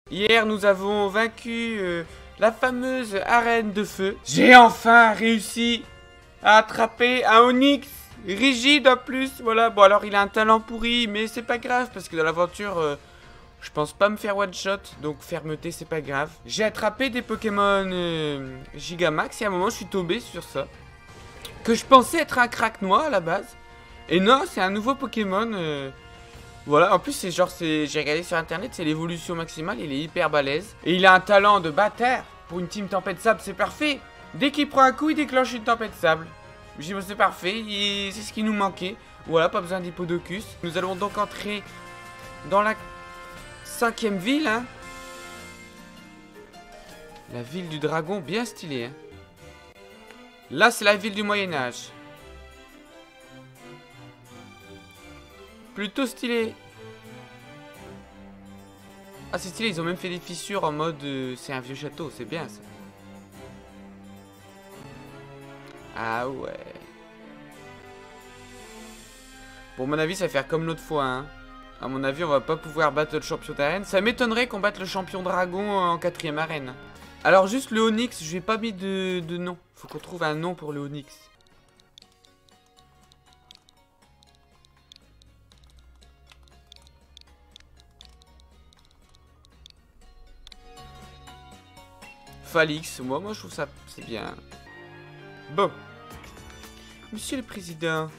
Hier, nous avons vaincu la fameuse arène de feu. J'ai enfin réussi à attraper un Onyx rigide en plus. Voilà, bon alors il a un talent pourri, mais c'est pas grave parce que dans l'aventure, je pense pas me faire one shot. Donc fermeté, c'est pas grave. J'ai attrapé des Pokémon Gigamax et à un moment, je suis tombé sur ça. Que je pensais être un Cracknois à la base. Et non, c'est un nouveau Pokémon. Voilà, en plus c'est genre, j'ai regardé sur internet, c'est l'évolution maximale, il est hyper balèze. Et il a un talent de bâtard. Pour une team tempête sable, c'est parfait. Dès qu'il prend un coup, il déclenche une tempête sable. J'ai dit, c'est parfait, c'est ce qui nous manquait. Voilà, pas besoin d'Hippodocus. Nous allons donc entrer dans la 5e ville, hein. La ville du dragon, bien stylée, hein. Là, c'est la ville du Moyen-Âge. Plutôt stylé. Ah c'est stylé, ils ont même fait des fissures en mode c'est un vieux château, c'est bien ça. Ah ouais. Pour mon avis ça va faire comme l'autre fois hein. À mon avis on va pas pouvoir battre le champion d'arène. Ça m'étonnerait qu'on batte le champion dragon en 4ème arène. Alors juste le Onyx, je n'ai pas mis de nom. Faut qu'on trouve un nom pour le Onyx. Falix, moi je trouve ça c'est bien. Bon. Monsieur le Président,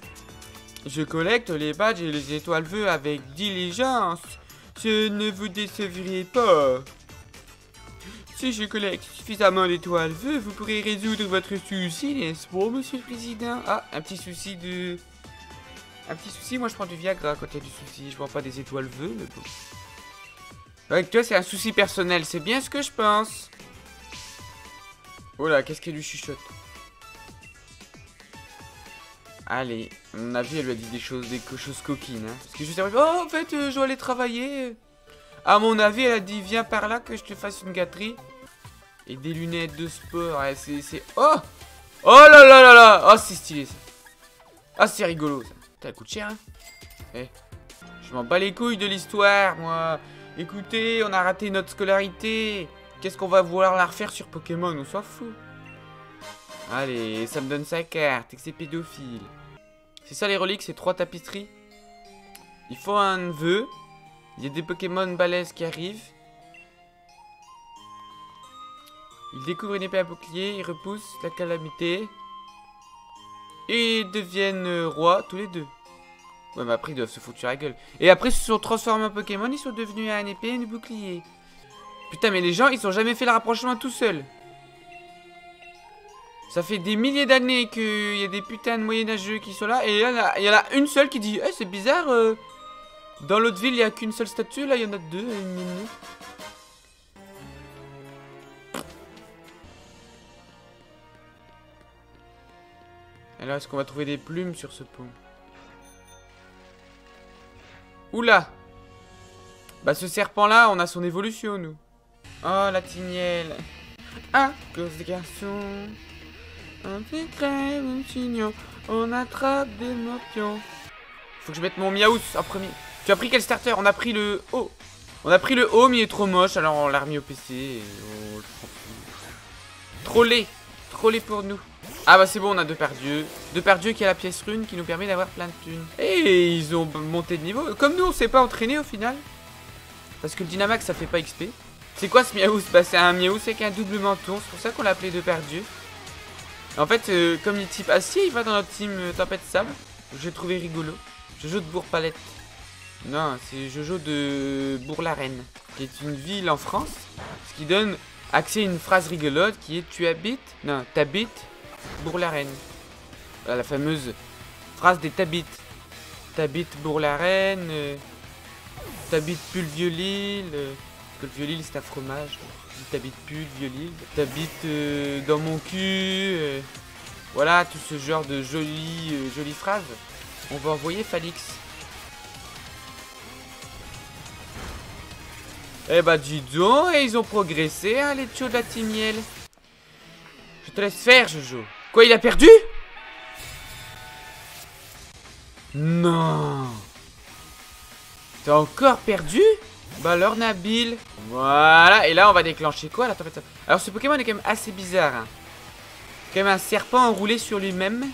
je collecte les badges et les étoiles vœux avec diligence. Je ne vous décevrai pas. Si je collecte suffisamment d'étoiles vœux, vous pourrez résoudre votre souci, n'est-ce pas, Monsieur le Président? Ah, un petit souci de... Un petit souci, moi je prends du Viagra quand il y a du souci. Je prends pas des étoiles vœux, mais bon. Avec toi, c'est un souci personnel, c'est bien ce que je pense. Oh là, qu'est-ce qu'elle lui chuchote? Allez, à mon avis, elle lui a dit des choses coquines. Hein. Parce que je sais pas. Oh, en fait, je dois aller travailler. À mon avis, elle a dit viens par là que je te fasse une gâterie. Et des lunettes de sport. Ouais, c'est. Oh! Oh là là là là! Oh, c'est stylé ça. Ah, c'est rigolo ça. Ça coûte cher, hein? Eh. Je m'en bats les couilles de l'histoire, moi. Écoutez, on a raté notre scolarité. Qu'est-ce qu'on va vouloir la refaire sur Pokémon? On s'en fout. Allez, ça me donne sa carte et que c'est pédophile. C'est ça les reliques, c'est 3 tapisseries. Il faut un vœu. Il y a des Pokémon balèzes qui arrivent. Ils découvrent une épée à bouclier, ils repoussent la calamité. Et ils deviennent rois tous les deux. Ouais, mais après ils doivent se foutre sur la gueule. Et après ils se sont transformés en Pokémon, ils sont devenus un épée et un bouclier. Putain, mais les gens, ils ont jamais fait le rapprochement tout seuls. Ça fait des milliers d'années qu'il y a des putains de moyenâgeux qui sont là. Et là, il y en a une seule qui dit c'est bizarre, dans l'autre ville, il n'y a qu'une seule statue. Là, il y en a deux. Alors, est-ce qu'on va trouver des plumes sur ce pont? Oula! Bah, ce serpent-là, on a son évolution, nous. Oh, la tignelle. Ah, cause des garçons. Un petit crème, un chignon. On attrape des morpions. Faut que je mette mon Miaous en premier. Tu as pris quel starter? On a pris le haut. On a pris le haut, mais il est trop moche, alors on l'a remis au PC. Et oh, trop laid. Trop laid pour nous. Ah bah c'est bon, on a Depardieu qui a la pièce rune qui nous permet d'avoir plein de thunes. Et ils ont monté de niveau. Comme nous, on s'est pas entraîné au final. Parce que le Dynamax, ça fait pas XP. C'est quoi ce Miaous? Bah c'est un Miaous avec un double menton. C'est pour ça qu'on l'a appelé Depardieu. En fait, comme il est type acier, il va dans notre team tempête sable. J'ai trouvé rigolo. Jojo de Bourg-Palette. Non, c'est Jojo de Bourg-la-Reine, qui est une ville en France. Ce qui donne accès à une phrase rigolote qui est tu habites. Non, t'habites Bourg-la-Reine. Voilà, la fameuse phrase des t'habites. T'habites Bourg-la-Reine. T'habites Pulvieux-Lille. Parce que le Vieux-Lille c'est un fromage. T'habites Pulvieux-Lille. T'habites dans mon cul. Voilà, tout ce genre de jolies phrases. On va envoyer Falix. Eh bah dis donc, et ils ont progressé, hein, les tchos de la team miel. Je te laisse faire, Jojo. Quoi, il a perdu? Non. T'as encore perdu? Bah alors Nabil. Voilà, et là on va déclencher quoi la tempête. Alors ce Pokémon est quand même assez bizarre, hein. Quand même un serpent enroulé sur lui-même.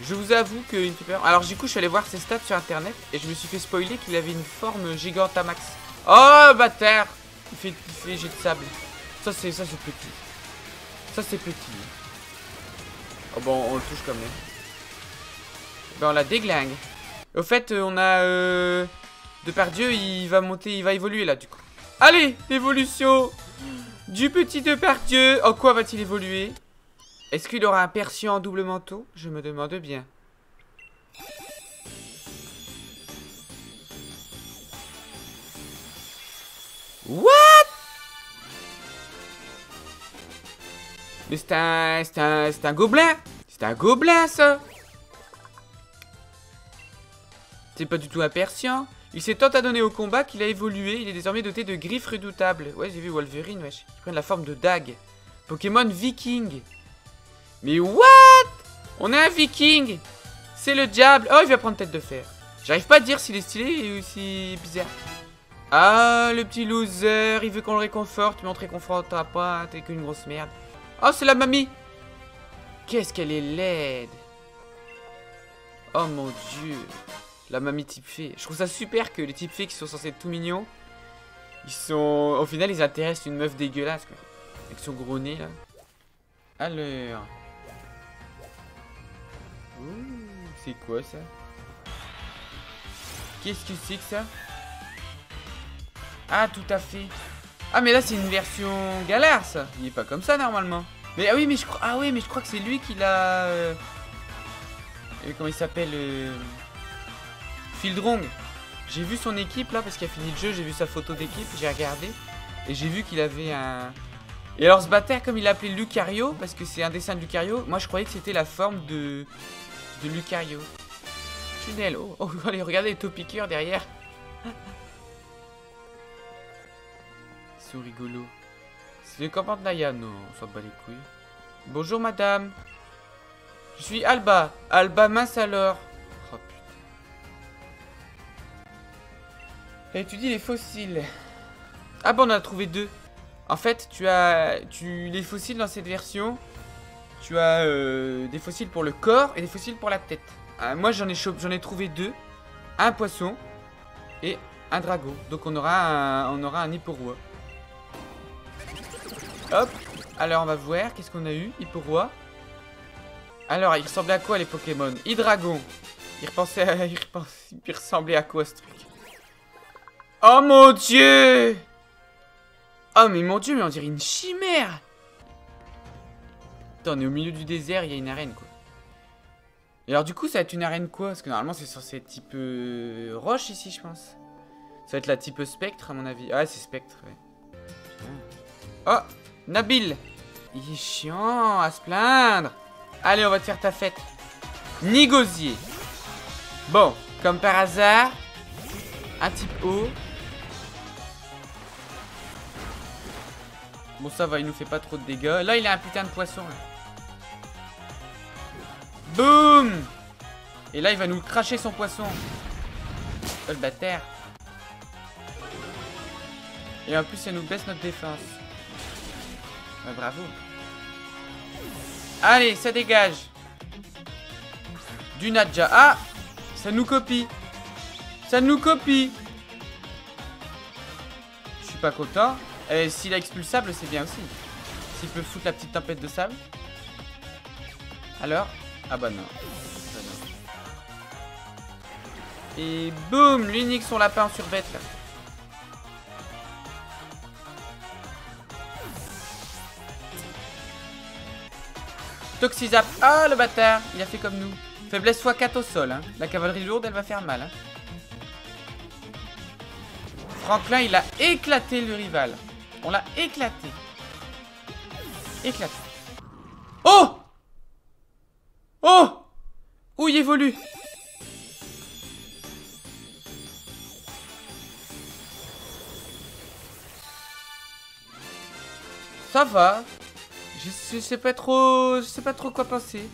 Je vous avoue qu'il me fait peur. Alors du coup je suis allé voir ses stats sur internet et je me suis fait spoiler qu'il avait une forme Gigantamax. Oh bâtard. Il fait jet de sable. Ça c'est petit. Ça c'est petit. Oh bon on le touche quand même. Ben on la déglingue. Au fait on a Depardieu, il va monter, il va évoluer là du coup. Allez, évolution du petit Depardieu. En quoi va-t-il évoluer? Est-ce qu'il aura un Persian en double manteau? Je me demande bien. What? Mais c'est un gobelin. C'est un gobelin ça. C'est pas du tout un Persian. Il s'est tant adonné au combat qu'il a évolué. Il est désormais doté de griffes redoutables. Ouais, j'ai vu Wolverine, wesh. Ils prennent la forme de dague. Pokémon Viking. Mais what? On a un Viking. C'est le diable. Oh, il va prendre tête de fer. J'arrive pas à dire s'il est stylé ou si bizarre. Ah, le petit loser. Il veut qu'on le réconforte, mais on te réconfortera pas. T'es qu'une grosse merde. Oh, c'est la mamie. Qu'est-ce qu'elle est laide. Oh mon dieu. La mamie type fée. Je trouve ça super que les types fées qui sont censés être tout mignons, ils sont... Au final, ils intéressent une meuf dégueulasse, quoi. Avec son gros nez, là. Alors... C'est quoi, ça? Qu'est-ce que c'est que ça? Ah, tout à fait. Ah, mais là, c'est une version galère, ça. Il est pas comme ça, normalement. Mais ah oui, mais je crois... Ah oui, mais je crois que c'est lui qui l'a... Comment il s'appelle Fieldrong. J'ai vu son équipe là parce qu'il a fini le jeu, j'ai vu sa photo d'équipe, j'ai regardé et j'ai vu qu'il avait un... Et alors ce bâtard, comme il l'a appelé Lucario, parce que c'est un dessin de Lucario, moi je croyais que c'était la forme de Lucario. Tunnel, oh, allez, regardez les topiqueurs derrière. Ils sont rigolos. C'est le campement de Naya, non, on s'en bat les couilles. Bonjour madame. Je suis Alba. Alba mince alors. Oh putain. Étudie les fossiles. Ah bon, on en a trouvé deux. En fait, les fossiles dans cette version, tu as des fossiles pour le corps et des fossiles pour la tête. Moi, j'en ai trouvé deux. Un poisson et un dragon. Donc on aura un Hipporoi. Hop. Alors on va voir, qu'est-ce qu'on a eu? Hipporoi. Alors, il ressemblait à quoi les Pokémon? Hydragon. Il ressemblait à quoi ce truc? Oh mon dieu! Oh mais mon dieu, mais on dirait une chimère! Attends, on est au milieu du désert, il y a une arène quoi. Et alors du coup, ça va être une arène quoi? Parce que normalement, c'est censé être type roche ici, je pense. Ça va être la type spectre à mon avis. Ah, c'est spectre, ouais. Oh! Nabil! Il est chiant à se plaindre! Allez, on va te faire ta fête. Négocier. Bon, comme par hasard, un type haut. Bon, ça va, il nous fait pas trop de dégâts. Là, il a un putain de poisson. Là. Boum! Et là, il va nous cracher son poisson. Oh, le bâtard. Et en plus, ça nous baisse notre défense. Ouais, bravo. Allez, ça dégage. Du Nadja. Ah! Ça nous copie. Ça nous copie. Je suis pas content. S'il a expulsable, c'est bien aussi. S'il peut foutre la petite tempête de sable. Alors? Ah bah non. Et boum! Lui nique son lapin en surbête là. Toxizap. Ah, le bâtard. Il a fait comme nous. Faiblesse x4 au sol. Hein. La cavalerie lourde, elle va faire mal. Hein. Franklin, il a éclaté le rival. On l'a éclaté. Éclaté. Oh! Oh! Où il évolue? Ça va. Je sais pas trop quoi penser.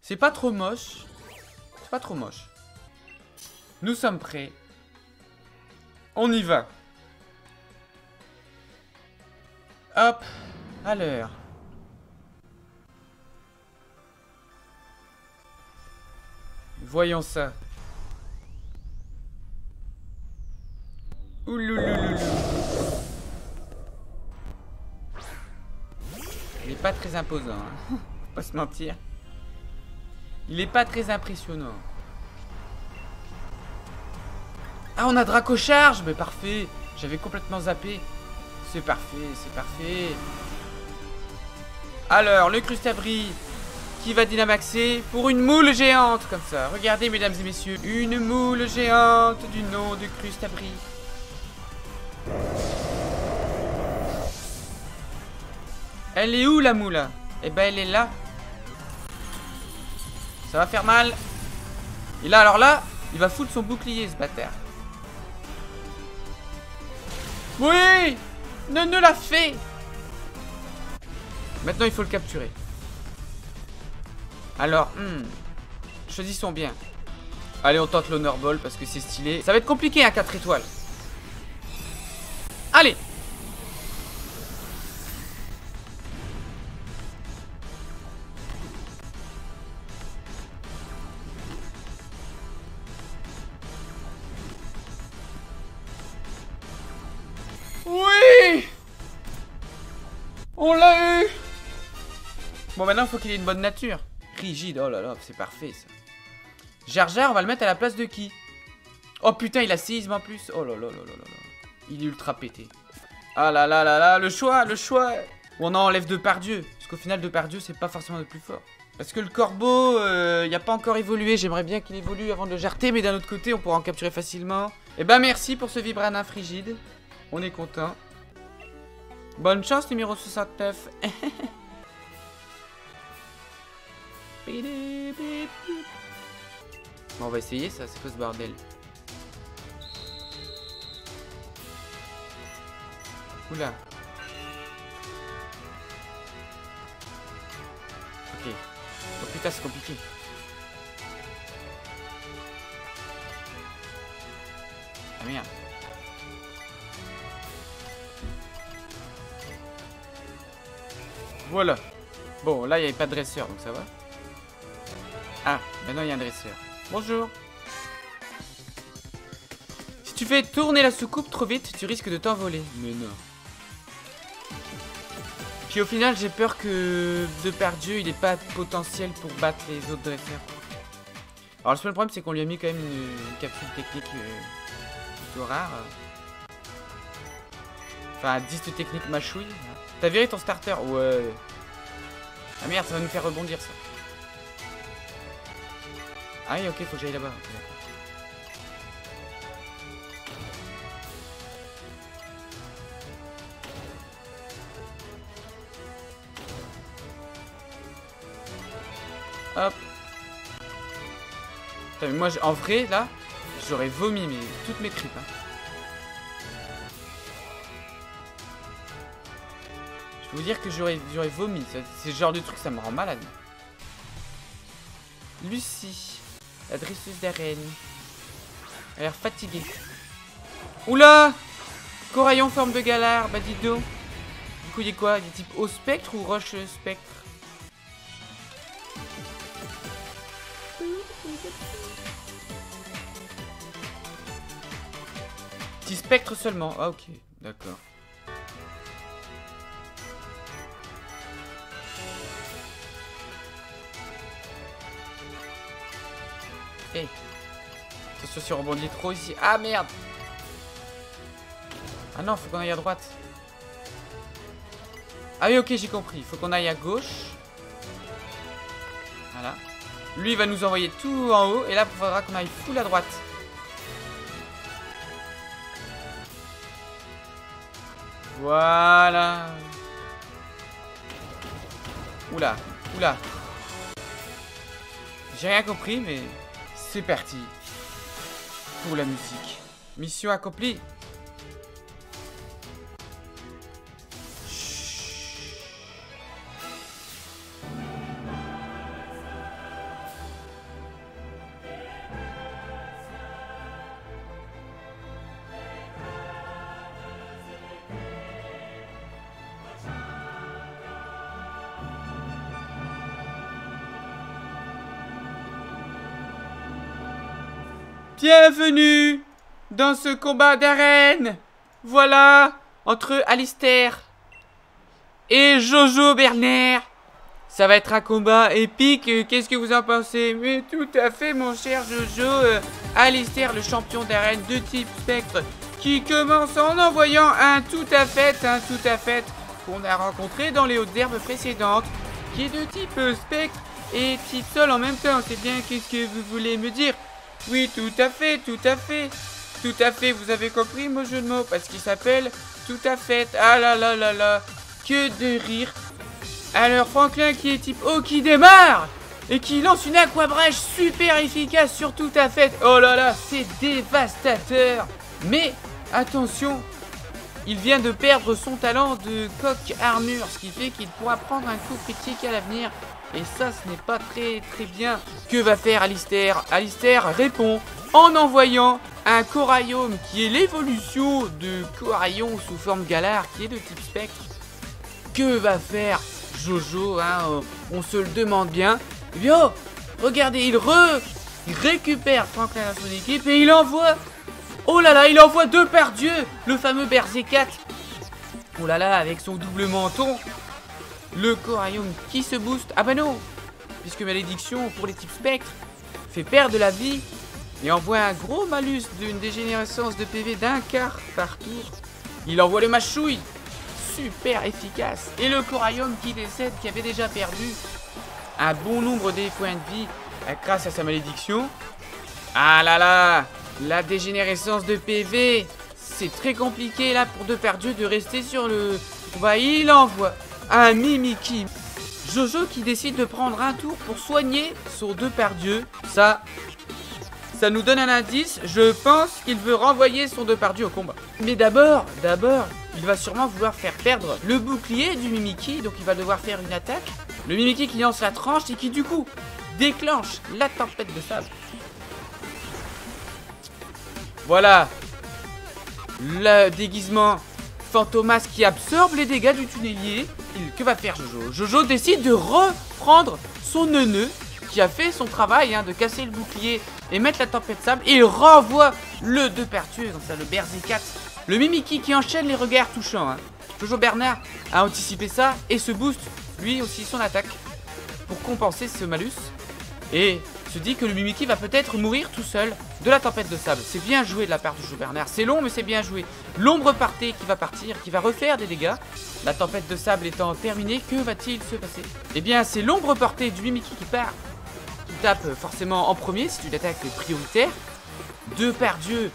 C'est pas trop moche. C'est pas trop moche. Nous sommes prêts. On y va. Hop, à l'heure. Voyons ça. Ouloulouloulou. Il est pas très imposant, hein. Faut pas se mentir. Il est pas très impressionnant. Ah, on a Draco Charge, mais parfait. J'avais complètement zappé. C'est parfait, c'est parfait. Alors, le Crustabri qui va dynamaxer pour une moule géante, comme ça. Regardez, mesdames et messieurs, une moule géante du nom de Crustabri. Elle est où, la moule? Eh ben, elle est là. Ça va faire mal. Et là, alors là, il va foutre son bouclier, ce bâtard. Oui! Ne l'a fait! Maintenant, il faut le capturer. Alors, choisissons bien. Allez, on tente l'honneur ball parce que c'est stylé. Ça va être compliqué, à 4 étoiles. Allez! Oui! On l'a eu! Bon, maintenant, il faut qu'il ait une bonne nature. Rigide, oh là là, c'est parfait, ça. Jar Jar, on va le mettre à la place de qui? Oh putain, il a séisme en plus. Oh là là là là là là. Il est ultra pété. Ah là là là là, le choix, le choix. Ou on en enlève Depardieu. Parce qu'au final, Depardieu, c'est pas forcément le plus fort. Parce que le corbeau, il n'a pas encore évolué. J'aimerais bien qu'il évolue avant de le jarter, mais d'un autre côté, on pourra en capturer facilement. Et ben merci pour ce Vibrana frigide. On est content. Bonne chance, numéro 69. Bon, on va essayer ça, c'est quoi ce bordel? Oula. Ok. Oh putain, c'est compliqué. Ah merde. Voilà. Bon, là, il n'y avait pas de dresseur, donc ça va. Ah, maintenant, il y a un dresseur. Bonjour. Si tu fais tourner la soucoupe trop vite, tu risques de t'envoler. Mais non. Puis au final, j'ai peur que Depardieu, il n'ait pas de potentiel pour battre les autres dresseurs. Alors, le seul problème, c'est qu'on lui a mis quand même une capsule technique plutôt rare. Enfin, 10 de technique mâchouille. T'as viré ton starter? Ouais. Ah merde, ça va nous faire rebondir, ça. Ah oui, ok, faut que j'aille là-bas. Hop. Putain, mais moi, en vrai, là, j'aurais vomi toutes mes tripes. Hein. Je peux vous dire que j'aurais vomi. C'est ce genre de truc, ça me rend malade. Lucie, la dresseuse d'arène. Elle a l'air fatiguée. Oula! Coraillon forme de galard, bah dis donc. Du coup, il est quoi? Il est type eau spectre ou roche spectre? Petit spectre seulement. Ah ok, d'accord. Hey. Attention si on rebondit trop ici. Ah merde! Ah non, faut qu'on aille à droite. Ah oui, ok, j'ai compris. Il faut qu'on aille à gauche. Voilà. Lui, il va nous envoyer tout en haut. Et là, il faudra qu'on aille full à droite. Voilà. Oula, oula. J'ai rien compris, mais c'est parti. Pour la musique. Mission accomplie. Bienvenue dans ce combat d'arène. Voilà, entre Alistair et Jojo Bernard. Ça va être un combat épique. Qu'est-ce que vous en pensez? Mais tout à fait, mon cher Jojo. Alistair, le champion d'arène de type spectre, qui commence en envoyant un tout à fait qu'on a rencontré dans les hautes herbes précédentes, qui est de type spectre et type sol en même temps. C'est bien, qu'est-ce que vous voulez me dire? Oui, tout à fait, vous avez compris mon jeu de mots, parce qu'il s'appelle tout à fait. Ah là là là là, que de rire. Alors Franklin qui est type eau qui démarre et qui lance une aquabrèche super efficace sur tout à fait. Oh là là, c'est dévastateur. Mais attention, il vient de perdre son talent de coq armure, ce qui fait qu'il pourra prendre un coup critique à l'avenir. Et ça, ce n'est pas très bien. Que va faire Alistair? Alistair répond en envoyant un Coraillum, qui est l'évolution de Coraillon sous forme galard, qui est de type spectre. Que va faire Jojo, hein, on se le demande bien. Eh bien, regardez, il récupère Franklin dans son équipe et il envoie... Oh là là, il envoie deux par Dieu, le fameux Berserkat. Oh là là, avec son double menton. Le Coraillum qui se booste. Ah bah non, puisque malédiction pour les types spectres fait perdre de la vie et envoie un gros malus d'une dégénérescence de PV d'un quart par tour. Il envoie le machouille, super efficace. Et le Coraillum qui décède, qui avait déjà perdu un bon nombre des points de vie grâce à sa malédiction. Ah là là, la dégénérescence de PV, c'est très compliqué là pour deux par Dieu de rester sur le... Bah, il envoie un Mimikyu. Jojo qui décide de prendre un tour pour soigner son deux par Dieu. Ça nous donne un indice. Je pense qu'il veut renvoyer son deux par Dieu au combat. Mais d'abord, il va sûrement vouloir faire perdre le bouclier du Mimikyu. Donc il va devoir faire une attaque. Le Mimikyu qui lance la tranche et qui du coup déclenche la tempête de sable. Voilà. Le déguisement Fantomas qui absorbe les dégâts du tunnelier. Que va faire Jojo? Jojo décide de reprendre son neuneu qui a fait son travail, hein, de casser le bouclier et mettre la tempête de sable. Et il renvoie le deux pertueux, donc ça, le Berserkat. Le Mimikyu qui enchaîne les regards touchants, hein. Jojo Bernard a anticipé ça et se booste lui aussi son attaque pour compenser ce malus. Et se dit que le Mimikyu va peut-être mourir tout seul de la tempête de sable. C'est bien joué de la part de Jojo Bernard. C'est long mais c'est bien joué. L'ombre partée qui va partir, qui va refaire des dégâts. La tempête de sable étant terminée, que va-t-il se passer? Eh bien c'est l'ombre portée du Mimikyu qui part, qui tape forcément en premier, c'est une attaque prioritaire. Deux par Dieu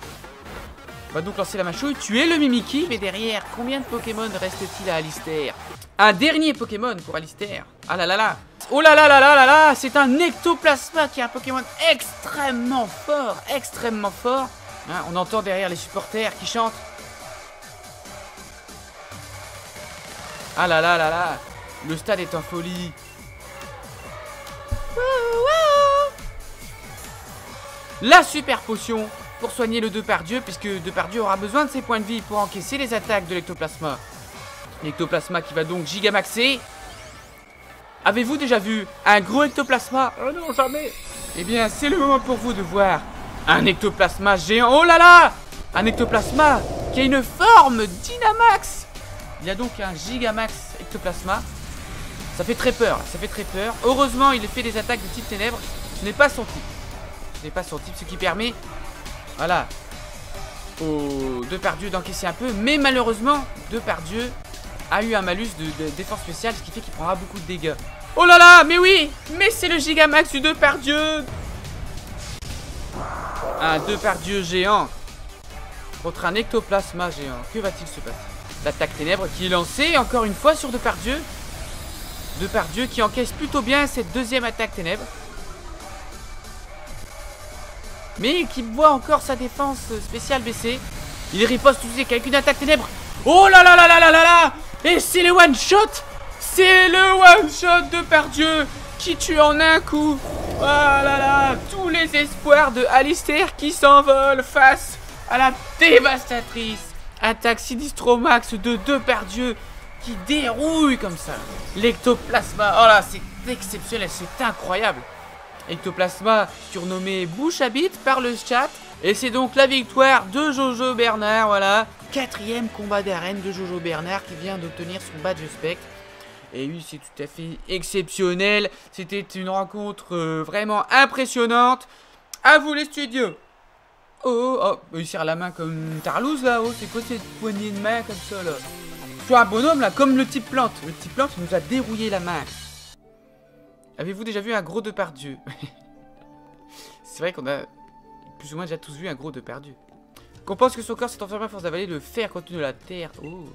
va donc lancer la machouille, tuer le Mimikyu. Mais derrière, combien de Pokémon reste-t-il à Alistair? Un dernier Pokémon pour Alistair. Ah là là là. Oh là là là là là là. C'est un Ectoplasma qui est un Pokémon extrêmement fort. Hein, on entend derrière les supporters qui chantent. Ah là là là là. Le stade est en folie. La super potion pour soigner le deux par Dieu, puisque deux par Dieu aura besoin de ses points de vie pour encaisser les attaques de l'Ectoplasma. L'Ectoplasma qui va donc gigamaxer. Avez-vous déjà vu un gros Ectoplasma? Oh non, jamais. Eh bien, c'est le moment pour vous de voir un Ectoplasma géant. Oh là là. Un Ectoplasma qui a une forme Dynamax. Il y a donc un Gigamax Ectoplasma. Ça fait très peur, Heureusement, il fait des attaques de type ténèbres. Ce n'est pas son type. Ce qui permet, voilà, aux deux par Dieu d'encaisser un peu. Mais malheureusement, deux par Dieu a eu un malus de défense spéciale, ce qui fait qu'il prendra beaucoup de dégâts. Oh là là, mais oui, mais c'est le Gigamax du deux par Dieu. Un deux par Dieu géant contre un Ectoplasma géant. Que va-t-il se passer? L'attaque ténèbres qui est lancée encore une fois sur deux par Dieu. Deux par Dieu qui encaisse plutôt bien cette deuxième attaque ténèbres, mais qui voit encore sa défense spéciale baisser. Il riposte tout de suite avec une attaque ténèbres. Oh là là là là là là là. Et c'est le one shot. C'est le one shot de par Dieu qui tue en un coup. Oh là là. Tous les espoirs de Alistair qui s'envolent face à la dévastatrice attaque Sinistromax de deux par Dieu qui dérouille comme ça l'Ectoplasma. Oh là, c'est exceptionnel, c'est incroyable. Ectoplasma surnommé Bouche à bite par le chat. Et c'est donc la victoire de Jojo Bernard, voilà. 4e combat d'arène de Jojo Bernard qui vient d'obtenir son badge spectre. Et oui, c'est tout à fait exceptionnel. C'était une rencontre vraiment impressionnante. À vous les studios. Oh, il serre la main comme Tarlouse là. Oh, c'est quoi cette poignée de main comme ça là? Tu un bonhomme là, comme le type plante. Le type plante nous a dérouillé la main. Avez-vous déjà vu un gros Depardieu? C'est vrai qu'on a plus ou moins déjà tous vu un gros Depardieu. Qu'on pense que son corps s'est enfermé à force d'avaler le fer contenu de la terre. Oh.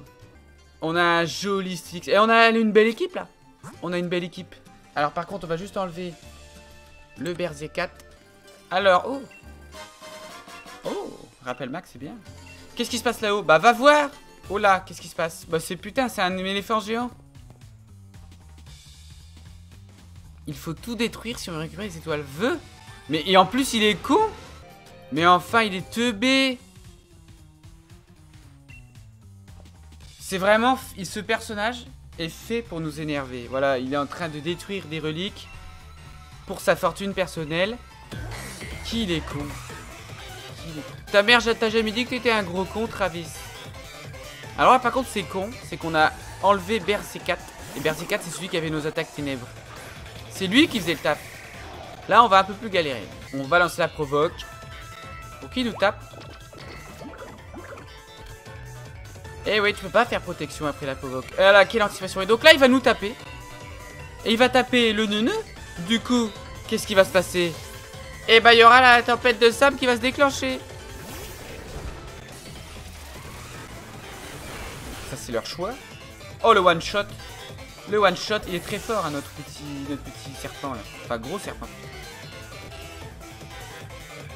On a un joli stick. Et on a une belle équipe là. On a une belle équipe. Alors par contre, on va juste enlever le Berserk 4. Alors, oh. Oh, rappel Max, c'est bien. Qu'est-ce qui se passe là-haut? Bah va voir. Oh là, qu'est-ce qui se passe? Bah c'est putain, c'est un éléphant géant. Il faut tout détruire si on veut récupérer les étoiles. Mais et en plus il est con. Mais enfin il est teubé. C'est vraiment... Ce personnage est fait pour nous énerver. Voilà, il est en train de détruire des reliques pour sa fortune personnelle. Qu'il est con. Ta mère t'a jamais dit que t'étais un gros con, Travis. Alors là par contre c'est con. C'est qu'on a enlevé Berserk 4. Et Berserk 4 c'est celui qui avait nos attaques ténèbres. C'est lui qui faisait le taf. Là on va un peu plus galérer. On va lancer la provoque. Pour qu'il nous tape. Eh oui, tu peux pas faire protection après la provoque. Là, quelle anticipation. Et donc là il va nous taper. Et il va taper le neuneu. Du coup, qu'est-ce qui va se passer? Eh bah il y aura la tempête de sable qui va se déclencher. Ça c'est leur choix. Oh le one shot. Le one shot il est très fort hein, notre petit serpent là. Enfin gros serpent.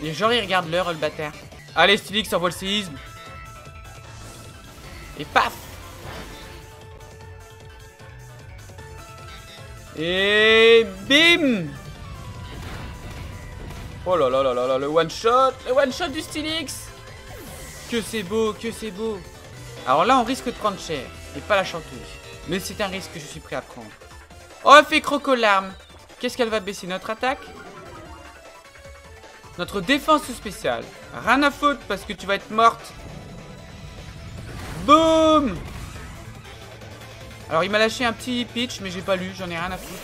Et genre il regarde l'heure le bâtard. Allez Stylix envoie le séisme. Et paf. Et bim. Oh là là là là là, le one shot du Stylix. Que c'est beau, que c'est beau. Alors là on risque de prendre cher. Et pas la chanteuse. Mais c'est un risque que je suis prêt à prendre. Oh elle fait croco-larme. Qu'est-ce qu'elle va baisser? Notre attaque? Notre défense spéciale. Rien à foutre parce que tu vas être morte. Boum. Alors il m'a lâché un petit pitch mais j'ai pas lu, j'en ai rien à foutre.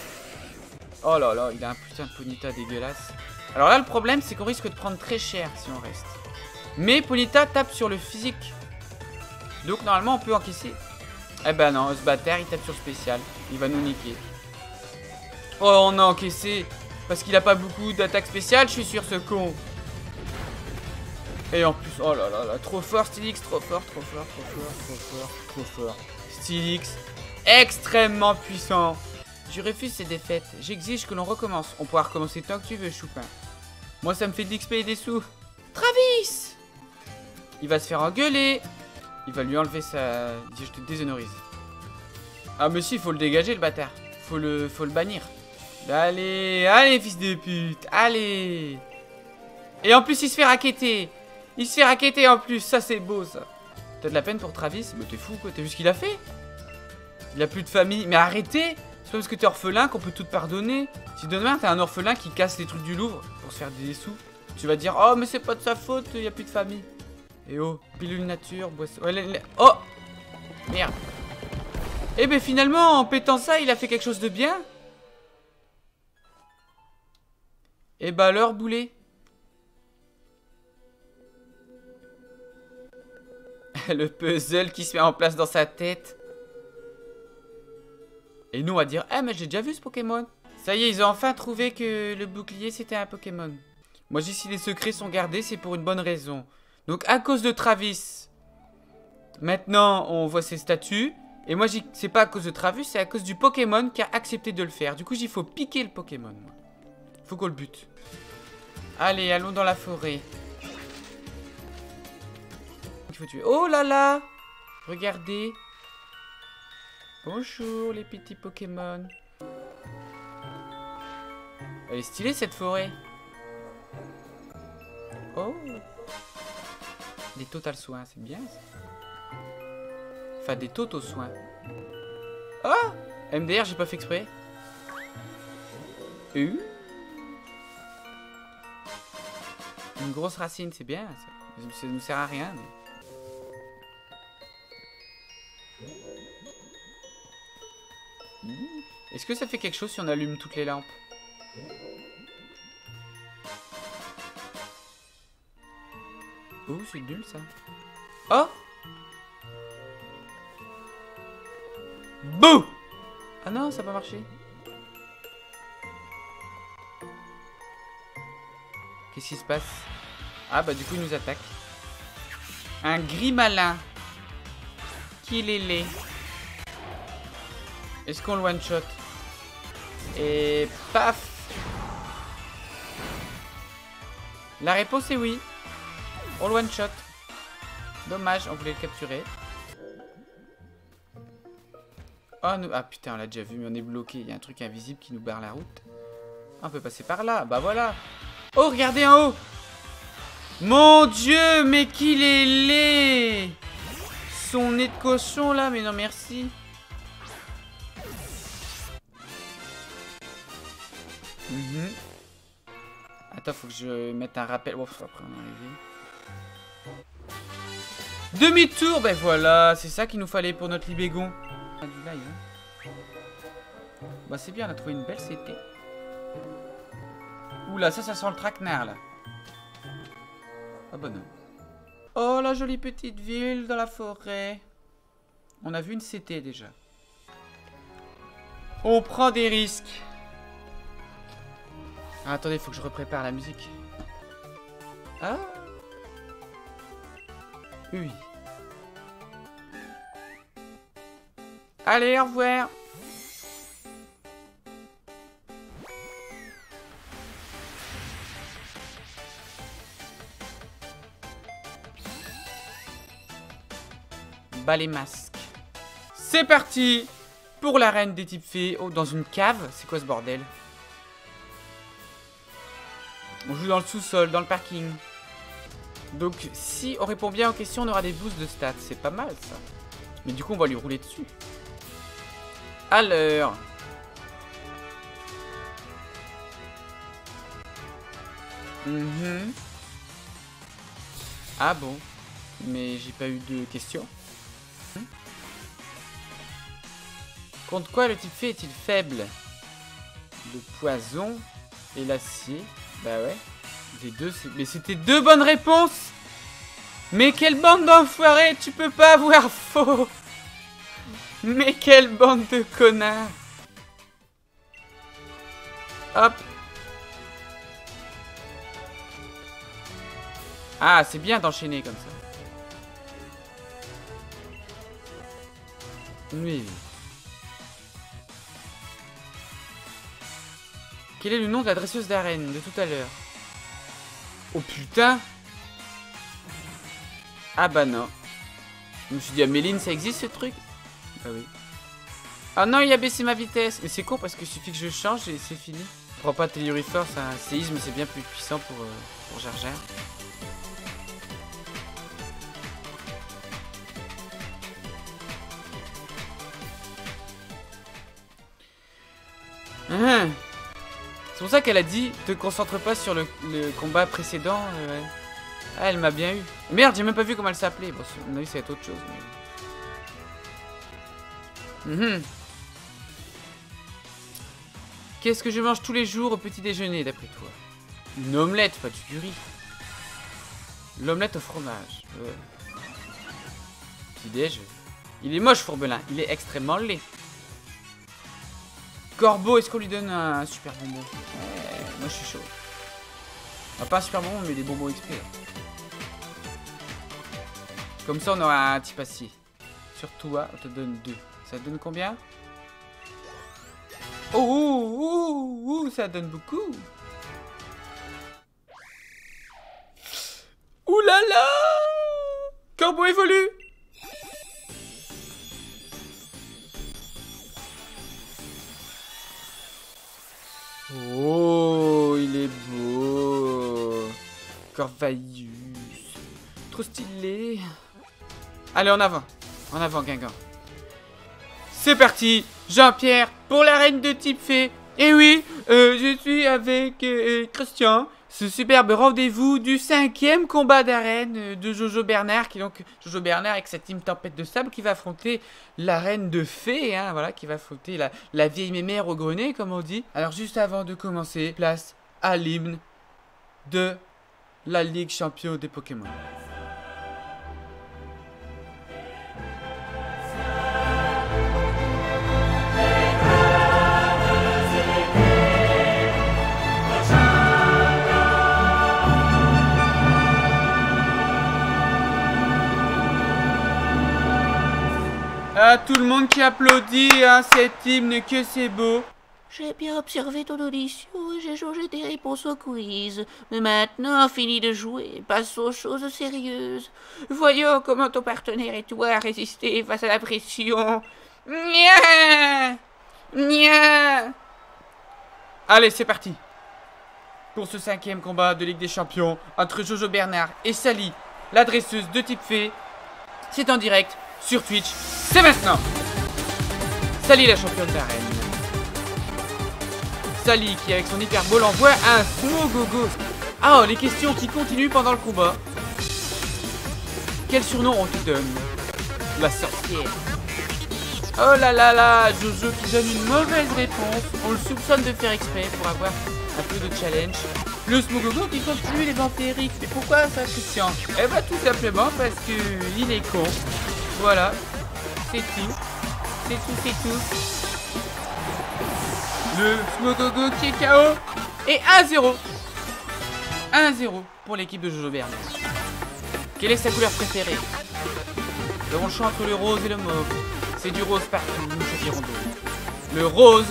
Oh là là, il a un putain de Ponyta dégueulasse. Alors là le problème c'est qu'on risque de prendre très cher si on reste. Mais Ponyta tape sur le physique. Donc normalement on peut encaisser. Eh ben non, ce bâtard il tape sur le spécial. Il va nous niquer. Oh on a encaissé. Parce qu'il a pas beaucoup d'attaque spéciale, je suis sûr ce con. Et en plus, oh là là là, trop fort Stylix, trop fort, trop fort, trop fort, trop fort, trop fort. Stylix, extrêmement puissant. Je refuse ces défaites, j'exige que l'on recommence. On pourra recommencer tant que tu veux, Choupin. Moi ça me fait de l'XP et des sous. Travis. Il va se faire engueuler. Il va lui enlever sa... Je te déshonorise. Ah mais si, il faut le dégager le bâtard. Faut le bannir. Allez, allez fils de pute, allez. Et en plus il se fait racketter. Il se fait racketter en plus, ça c'est beau ça. T'as de la peine pour Travis? Mais t'es fou quoi, t'as vu ce qu'il a fait? Il a plus de famille, mais arrêtez. C'est pas parce que t'es orphelin qu'on peut tout te pardonner. Si demain t'es un orphelin qui casse les trucs du Louvre pour se faire des sous, tu vas dire oh mais c'est pas de sa faute, il y a plus de famille. Et oh, pilule nature, boisson... Oh merde. Eh ben finalement en pétant ça il a fait quelque chose de bien. Et bah alors boulet. Le puzzle qui se met en place dans sa tête. Et nous on va dire ah mais j'ai déjà vu ce Pokémon. Ça y est ils ont enfin trouvé que le bouclier c'était un Pokémon. Moi j'ai si les secrets sont gardés c'est pour une bonne raison. Donc à cause de Travis. Maintenant on voit ses statuts. Et moi c'est pas à cause de Travis, c'est à cause du Pokémon qui a accepté de le faire. Du coup il faut piquer le Pokémon. Faut qu'on le bute. Allez, allons dans la forêt. Il faut tuer. Oh là là! Regardez. Bonjour les petits Pokémon. Elle est stylée cette forêt. Oh. Des total soins, c'est bien ça. Enfin des totaux soins. Oh! MDR, j'ai pas fait exprès. Une grosse racine, c'est bien. Ça nous sert à rien. Mais... Est-ce que ça fait quelque chose si on allume toutes les lampes? Oh, c'est nul ça. Oh! Bouh! Ah non, ça n'a pas marché. Qu'est-ce qui se passe? Ah bah du coup il nous attaque. Un gris malin. Qu'il est laid. Est-ce qu'on le one-shot? Et paf! La réponse est oui. On le one-shot. Dommage, on voulait le capturer. Oh, nous... Ah putain, on l'a déjà vu, mais on est bloqué. Il y a un truc invisible qui nous barre la route. Ah, on peut passer par là. Bah voilà. Oh, regardez en haut. Mon Dieu, mais qu'il est laid. Son nez de cochon là, mais non merci. Attends, faut que je mette un rappel. Oh, après on est arrivé. Demi-tour, ben voilà, c'est ça qu'il nous fallait pour notre libégon. Ah, du live, hein. Bah c'est bien, on a trouvé une belle CT. Oula, ça sent le traquenard là. Ah bah non. Oh la jolie petite ville dans la forêt. On a vu une CT déjà. On prend des risques. Ah, attendez, faut que je reprépare la musique. Ah. Oui. Allez, au revoir. Bas les masques. C'est parti pour l'arène des types fées. Oh, dans une cave? C'est quoi ce bordel? On joue dans le sous-sol, dans le parking. Donc, si on répond bien aux questions, on aura des boosts de stats. C'est pas mal, ça. Mais du coup, on va lui rouler dessus. Alors... Ah bon. Mais j'ai pas eu de questions. Contre quoi le type fée est-il faible? Le poison et l'acier. Bah ouais. Les deux, mais c'était deux bonnes réponses. Mais quelle bande d'enfoirés. Tu peux pas avoir faux. Mais quelle bande de connards. Hop. Ah, c'est bien d'enchaîner comme ça. Oui. Quel est le nom de la dresseuse d'arène de tout à l'heure? Oh putain. Ah bah non. Je me suis dit, à Méline, ça existe ce truc? Bah oui. Ah non, il a baissé ma vitesse. Mais c'est con parce qu'il suffit que je change et c'est fini. Je prends pas Telluriforce, c'est un séisme, c'est bien plus puissant pour Jar Jar. C'est pour ça qu'elle a dit, te concentre pas sur le combat précédent. Ah, elle m'a bien eu. Merde, j'ai même pas vu comment elle s'appelait. Bon, à mon avis, ça va être autre chose. Mais... Qu'est-ce que je mange tous les jours au petit déjeuner, d'après toi? Une omelette, pas du riz. L'omelette au fromage. Petit déj. Il est moche, Fourbelin. Il est extrêmement laid. Corbeau, est-ce qu'on lui donne un super bonbon? Moi, je suis chaud. Enfin, pas un super bonbon, mais des bonbons XP. Comme ça, on aura un type acier. Sur toi, on te donne 2. Ça donne combien? Oh, ça donne beaucoup. Ouh là là! Corbeau évolue! Oh, il est beau. Corvaillus. Trop stylé. Allez, en avant. En avant, Guingamp. C'est parti. Jean-Pierre pour l'arène de type fée. Et oui, je suis avec Christian. ce superbe rendez-vous du 5e combat d'arène de Jojo Bernard, qui est donc Jojo Bernard avec sa team Tempête de Sable qui va affronter la reine de fées, hein, voilà, qui va affronter la vieille mémère au grenier, comme on dit. Alors juste avant de commencer, place à l'hymne de la Ligue Champion des Pokémon. Ah, tout le monde qui applaudit, hein, cet hymne, que c'est beau. J'ai bien observé ton audition et j'ai changé tes réponses au quiz. Mais maintenant, fini de jouer, passons aux choses sérieuses. Voyons comment ton partenaire et toi résistez face à la pression. Nya Nya. Allez, c'est parti. Pour ce 5e combat de Ligue des Champions entre Jojo Bernard et Sally, la dresseuse de type fée. C'est en direct sur Twitch. C'est maintenant. Sally, la championne d'arène. Sally qui avec son hyperbole envoie un Smogogo. Ah, les questions qui continuent pendant le combat. Quel surnom on te donne? La sorcière. Oh là là là, Jojo qui donne une mauvaise réponse. On le soupçonne de faire exprès pour avoir un peu de challenge. Le Smogogo qui continue les vampiriques. Mais pourquoi ça, Christian? Eh bah tout simplement parce que il est con. Voilà, c'est tout. C'est tout, c'est tout. Le Smogogo qui est KO. Et 1-0. 1-0 pour l'équipe de Jojo Bernard. Quelle est sa couleur préférée? Nous avons le choix entre le rose et le mauve. C'est du rose partout, nous choisirons d'autres. Le rose.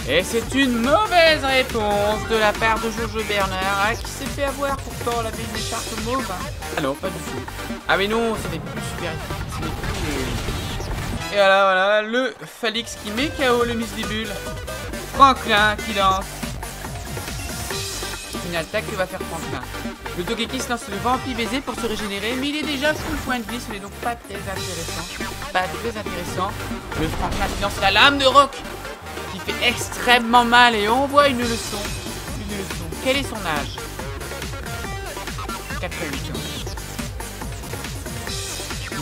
Et c'est une mauvaise réponse de la part de Jojo Bernard, hein, qui s'est fait avoir pourtant. Elle avait une écharpe mauve. Hein. Ah non, pas du tout. Ah mais non, c'était plus super. Et voilà, le Phalix qui met KO le Misdibule. Franklin qui lance une attaque que va faire Franklin. Le Togekiss lance le Vampi Baiser pour se régénérer, mais il est déjà full point de vie, ce n'est donc pas très intéressant. Pas très intéressant. Le Franklin qui lance la lame de roc, qui fait extrêmement mal, et on voit une leçon. Une leçon. Quel est son âge? 4 à 8 ans.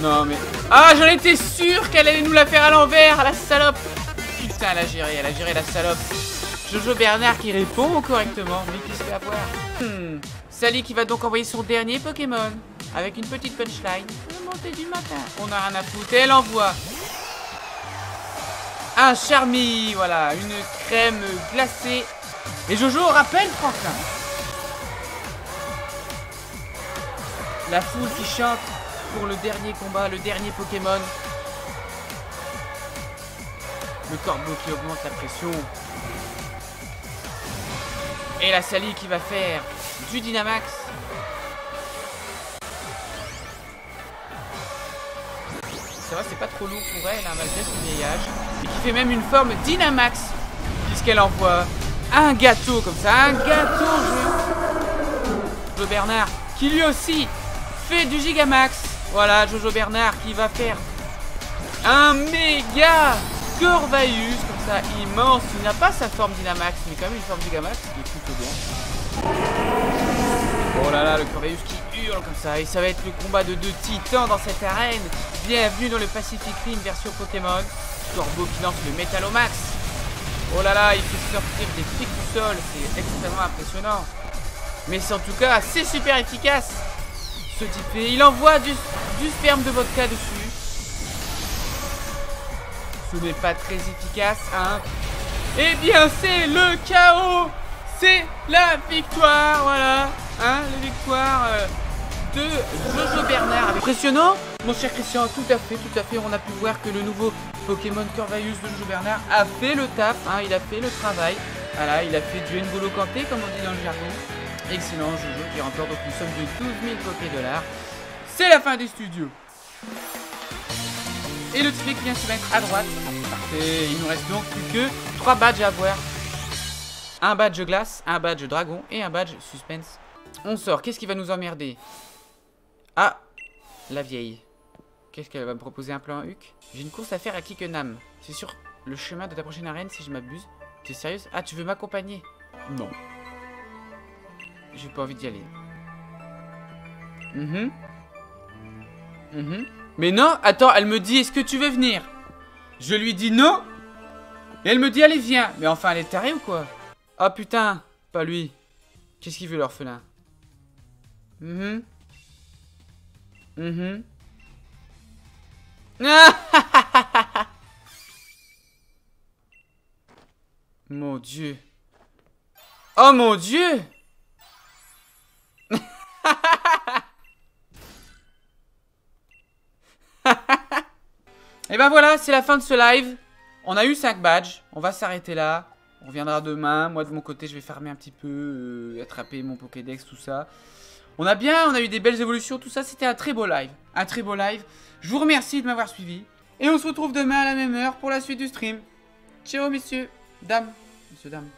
Non mais... Ah, j'en étais sûr qu'elle allait nous la faire à l'envers, la salope. Putain, elle a géré la salope. Jojo Bernard qui répond correctement, mais qui se fait avoir. Sally qui va donc envoyer son dernier Pokémon, avec une petite punchline. Le montée du matin. On a rien à foutre, et elle envoie un Charmy, voilà, une crème glacée. Et Jojo rappelle Franklin. La foule qui chante pour le dernier combat, le dernier Pokémon. Le corbeau qui augmente la pression. Et la Sally qui va faire du Dynamax. Ça va, c'est pas trop lourd pour elle, hein, malgré son vieillage. Et qui fait même une forme Dynamax, puisqu'elle envoie un gâteau comme ça, un gâteau Jojo Bernard, qui lui aussi fait du Gigamax. Voilà, Jojo Bernard qui va faire un méga Corvaeus, comme ça, immense. Il n'a pas sa forme Dynamax, mais quand même une forme Gigamax, qui est plutôt bien. Oh là là, le Corvaeus qui hurle comme ça. Et ça va être le combat de deux titans dans cette arène. Bienvenue dans le Pacific Rim version Pokémon. Corbeau qui lance le Métallomax. Oh là là, il fait sortir des pics du sol. C'est extrêmement impressionnant. Mais c'est en tout cas, c'est super efficace. Ce type, et il envoie du sperme de vodka dessus. Ce n'est pas très efficace, hein. Eh bien, c'est le chaos. C'est la victoire, voilà. Hein, la victoire de Jojo Bernard. Impressionnant, mon cher Christian, tout à fait. On a pu voir que le nouveau Pokémon Corvaeus de Jojo Bernard a fait le taf, hein, il a fait le travail. Voilà, il a fait du N'Golo Kanté, comme on dit dans le jargon. Excellent Jojo qui remporte donc une somme de 12 000 Poké-dollars. C'est la fin des studios. Et le ticket qui vient se mettre à droite. Parfait. Il nous reste donc plus que 3 badges à avoir. Un badge glace, un badge dragon et un badge suspense. On sort. Qu'est-ce qui va nous emmerder? Ah, la vieille. Qu'est-ce qu'elle va me proposer? Un plan Huc? J'ai une course à faire à Kickenham. C'est sur le chemin de ta prochaine arène si je m'abuse. T'es sérieuse? Ah, tu veux m'accompagner? Non. J'ai pas envie d'y aller. Mais non, attends, elle me dit, est-ce que tu veux venir? Je lui dis non. Et elle me dit, allez, viens. Mais enfin, elle est tarée ou quoi? Ah putain, pas lui. Qu'est-ce qu'il veut, l'orphelin? Mon Dieu. Oh mon Dieu. Et ben voilà, c'est la fin de ce live. On a eu 5 badges. On va s'arrêter là. On reviendra demain. Moi de mon côté, je vais farmer un petit peu, attraper mon Pokédex, tout ça. On a eu des belles évolutions, tout ça. C'était un très beau live. Un très beau live. Je vous remercie de m'avoir suivi. Et on se retrouve demain à la même heure pour la suite du stream. Ciao messieurs, dames, messieurs, dames.